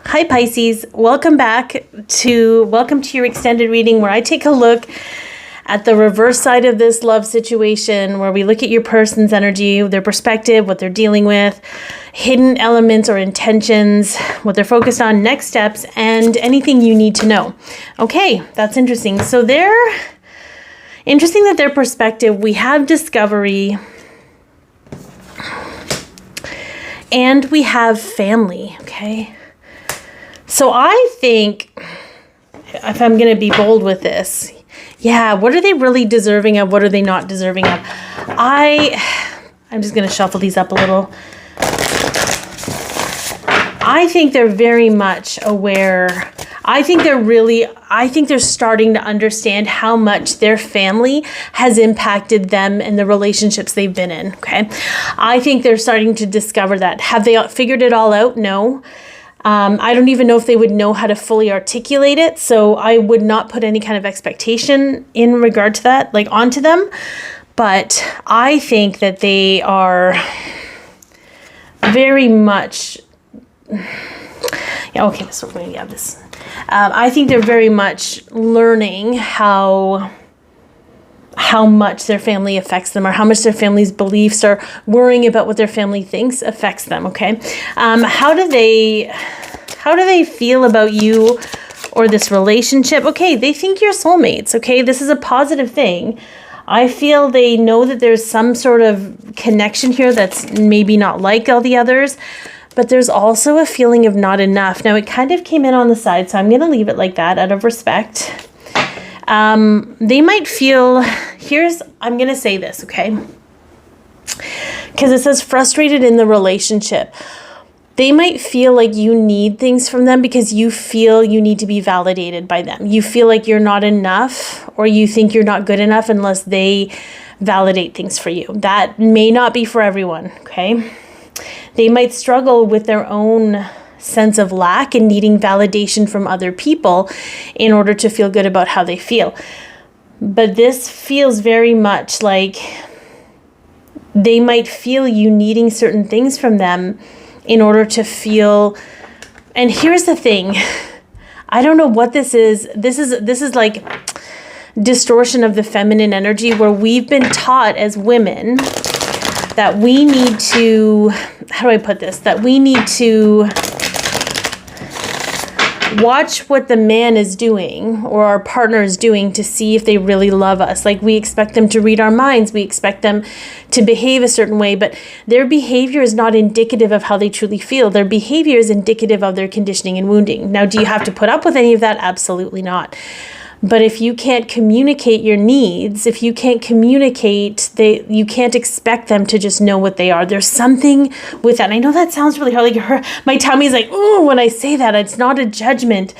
Hi Pisces, welcome to your extended reading where I take a look at the reverse side of this love situation, where we look at your person's energy, their perspective, what they're dealing with, hidden elements or intentions, what they're focused on, next steps, and anything you need to know. Okay, that's interesting. So interesting that their perspective, we have discovery and we have family, okay? So I think, if I'm going to be bold with this, what are they really deserving of? What are they not deserving of? I'm just going to shuffle these up a little. I think they're very much aware. I think they're starting to understand how much their family has impacted them and the relationships they've been in, okay? I think they're starting to discover that. Have they figured it all out? No. I don't even know if they would know how to fully articulate it, so I would not put any kind of expectation in regard to that, like onto them. But I think that they are very much, okay, so we're going to have this. I think they're very much learning how much their family affects them, or how much their family's beliefs or worrying about what their family thinks affects them, okay? How do they feel about you or this relationship? Okay, they think you're soulmates, okay? This is a positive thing. I feel they know that there's some sort of connection here that's maybe not like all the others, but there's also a feeling of not enough. Now, it kind of came in on the side, so I'm going to leave it like that out of respect. They might feel, I'm going to say this, okay? Because it says frustrated in the relationship. They might feel like you need things from them because you feel you need to be validated by them. You feel like you're not enough, or you think you're not good enough unless they validate things for you. That may not be for everyone, okay? They might struggle with their own sense of lack and needing validation from other people in order to feel good about how they feel. But this feels very much like they might feel you needing certain things from them in order to feel. And here's the thing, I don't know what this is. This is like distortion of the feminine energy, where we've been taught as women that we need to, how do I put this? That we need to watch what the man is doing or our partner is doing to see if they really love us. Like, we expect them to read our minds. We expect them to behave a certain way, but their behavior is not indicative of how they truly feel. Their behavior is indicative of their conditioning and wounding. Now, do you have to put up with any of that? Absolutely not. But if you can't communicate your needs, if you can't communicate, you can't expect them to just know what they are. There's something with that. And I know that sounds really hard. Like my tummy's like, ooh, when I say that. It's not a judgment.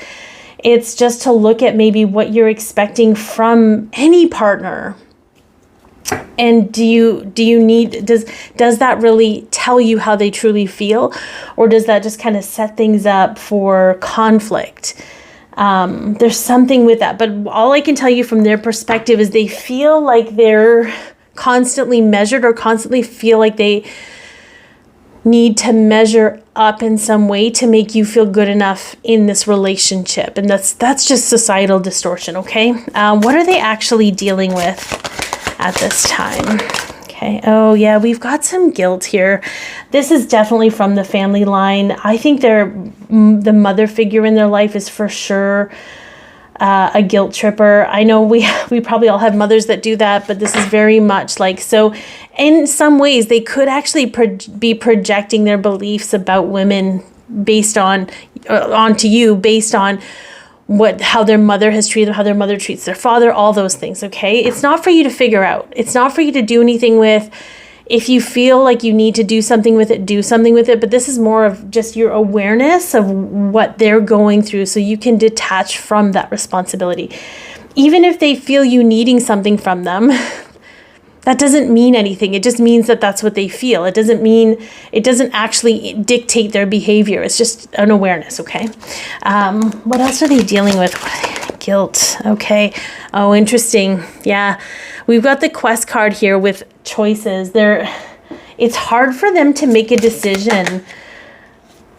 It's just to look at maybe what you're expecting from any partner. And does that really tell you how they truly feel? Or does that just kind of set things up for conflict? There's something with that, but all I can tell you from their perspective is they feel like they're constantly measured, or constantly feel like they need to measure up in some way to make you feel good enough in this relationship. And that's just societal distortion. Okay. What are they actually dealing with at this time? Okay. Oh yeah, we've got some guilt here. This is definitely from the family line. I think the mother figure in their life is for sure a guilt tripper. I know we probably all have mothers that do that, but this is very much like, so in some ways they could actually be projecting their beliefs about women based on onto you, based on how their mother has treated them, how their mother treats their father, all those things, okay? It's not for you to figure out. It's not for you to do anything with. If you feel like you need to do something with it, do something with it. But this is more of just your awareness of what they're going through, so you can detach from that responsibility. Even if they feel you needing something from them, that doesn't mean anything. It just means that that's what they feel. It doesn't actually dictate their behavior. It's just an awareness, okay? What else are they dealing with? Guilt, okay. Oh, interesting. Yeah, we've got the quest card here with choices. It's hard for them to make a decision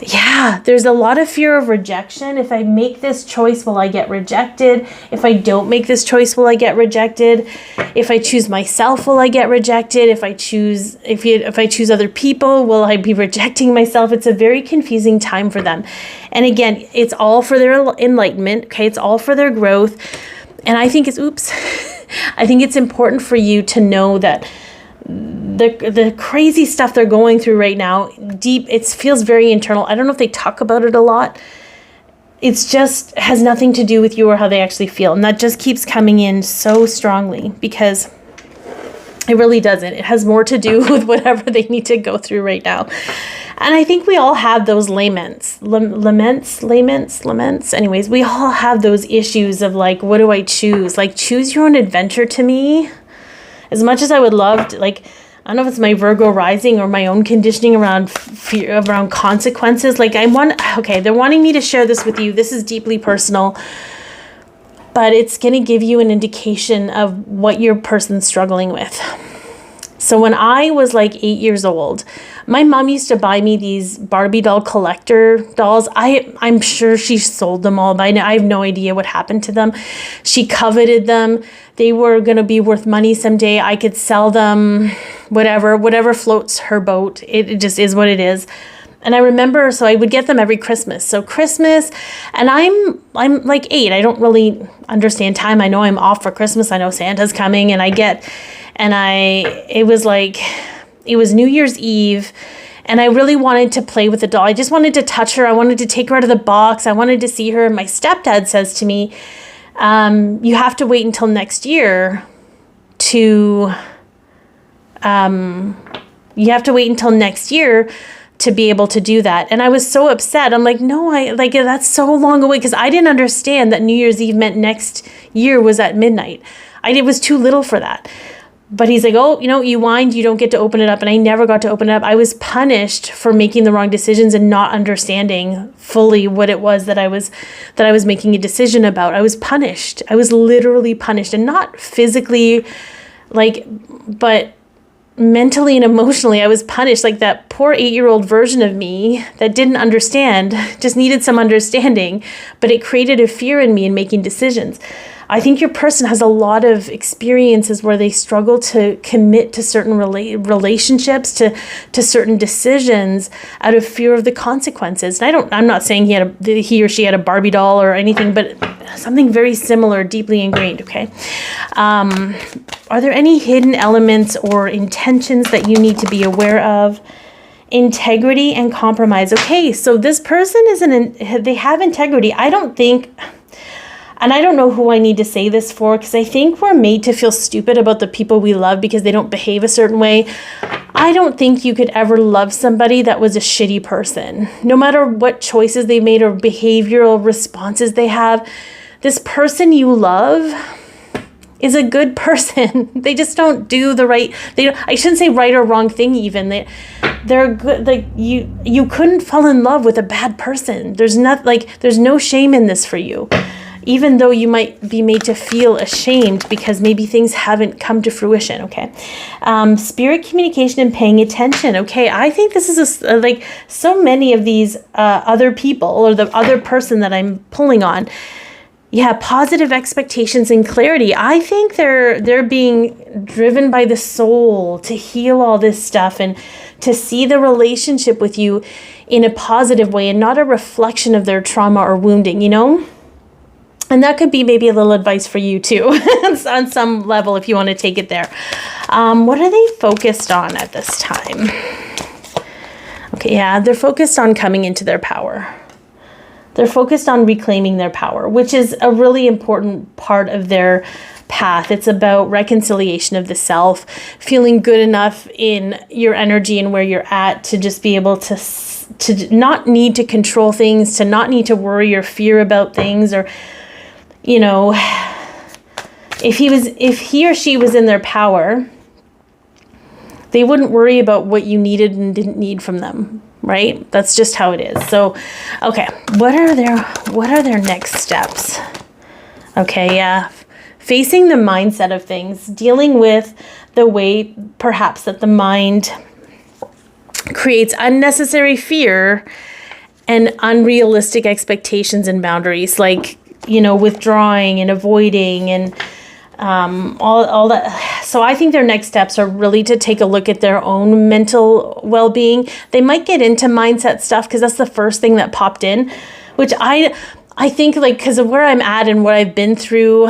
yeah, there's a lot of fear of rejection. If I make this choice, will I get rejected? If I don't make this choice, will I get rejected? If I choose myself, will I get rejected? If I choose other people, will I be rejecting myself? It's a very confusing time for them. And again, it's all for their enlightenment, okay? It's all for their growth. And I think I think it's important for you to know that the crazy stuff they're going through right now, it feels very internal. I don't know if they talk about it a lot. It's just has nothing to do with you or how they actually feel. And that just keeps coming in so strongly, because it really doesn't. It has more to do with whatever they need to go through right now. And I think we all have those laments. Anyways, we all have those issues of like, what do I choose? Like, choose your own adventure to me. As much as I would love to, like, I don't know if it's my Virgo rising or my own conditioning around fear, around consequences. Like, they're wanting me to share this with you. This is deeply personal, but it's going to give you an indication of what your person's struggling with. So when I was like 8 years old, my mom used to buy me these Barbie doll collector dolls. I'm sure she sold them all by now. I have no idea what happened to them. She coveted them. They were going to be worth money someday. I could sell them, whatever floats her boat. It just is what it is. And I remember, so I would get them every Christmas. So Christmas, and I'm like 8. I don't really understand time. I know I'm off for Christmas. I know Santa's coming, and it was New Year's Eve, and I really wanted to play with the doll. I just wanted to touch her. I wanted to take her out of the box. I wanted to see her. And my stepdad says to me, you have to wait until next year to be able to do that. And I was so upset. I'm like, no, that's so long away, because I didn't understand that New Year's Eve meant next year was at midnight. It was too little for that. But he's like, oh, you whined, you don't get to open it up. And I never got to open it up. I was punished for making the wrong decisions and not understanding fully what it was that I was making a decision about. I was punished. I was literally punished, and not physically, but mentally and emotionally. I was punished. Like that poor 8-year-old version of me that didn't understand, just needed some understanding, but it created a fear in me in making decisions. I think your person has a lot of experiences where they struggle to commit to certain relationships, to certain decisions out of fear of the consequences. And I'm not saying he or she had a Barbie doll or anything, but something very similar, deeply ingrained, okay? Are there any hidden elements or intentions that you need to be aware of? Integrity and compromise. Okay, so this person they have integrity. And I don't know who I need to say this for, because I think we're made to feel stupid about the people we love because they don't behave a certain way. I don't think you could ever love somebody that was a shitty person. No matter what choices they made or behavioral responses they have, this person you love is a good person. They just don't do the right, I shouldn't say right or wrong thing even. They're good. Like you couldn't fall in love with a bad person. There's no shame in this for you. Even though you might be made to feel ashamed because maybe things haven't come to fruition, okay? Spirit communication and paying attention, okay? I think this is so many of these other people, or the other person that I'm pulling on. Yeah, positive expectations and clarity. I think they're being driven by the soul to heal all this stuff and to see the relationship with you in a positive way and not a reflection of their trauma or wounding, And that could be maybe a little advice for you too, on some level, if you want to take it there. What are they focused on at this time? Okay, yeah, they're focused on coming into their power. They're focused on reclaiming their power, which is a really important part of their path. It's about reconciliation of the self, feeling good enough in your energy and where you're at to just be able to not need to control things, to not need to worry or fear about things, or if he or she was in their power, they wouldn't worry about what you needed and didn't need from them, right? That's just how it is. So, okay, what are their next steps? Okay, yeah. Facing the mindset of things, dealing with the way perhaps that the mind creates unnecessary fear and unrealistic expectations and boundaries, like, withdrawing and avoiding and all that. So I think their next steps are really to take a look at their own mental well-being. They might get into mindset stuff because that's the first thing that popped in, which I think, like, because of where I'm at and what I've been through,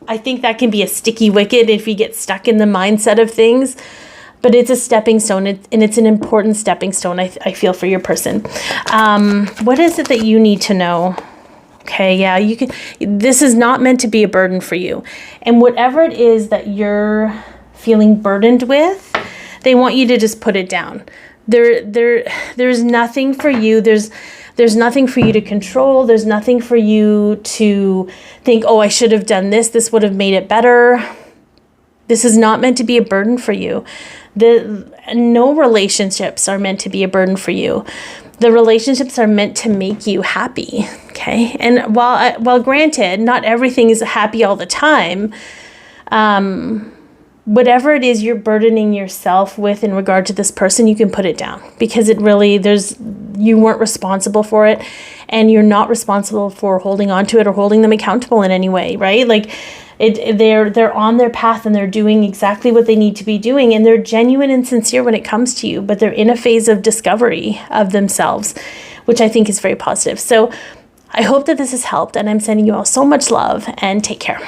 I think that can be a sticky wicket if you get stuck in the mindset of things. But it's a stepping stone, and it's an important stepping stone, I feel, for your person. What is it that you need to know? Okay, yeah, this is not meant to be a burden for you. And whatever it is that you're feeling burdened with, they want you to just put it down. There's nothing for you. There's nothing for you to control. There's nothing for you to think, oh, I should have done this. This would have made it better. This is not meant to be a burden for you. No relationships are meant to be a burden for you. The relationships are meant to make you happy, okay? And while granted, not everything is happy all the time, whatever it is you're burdening yourself with in regard to this person, you can put it down, because you weren't responsible for it, and you're not responsible for holding on to it or holding them accountable in any way, right? Like, they're on their path and they're doing exactly what they need to be doing, and they're genuine and sincere when it comes to you, but they're in a phase of discovery of themselves, which I think is very positive. So I hope that this has helped, and I'm sending you all so much love, and take care.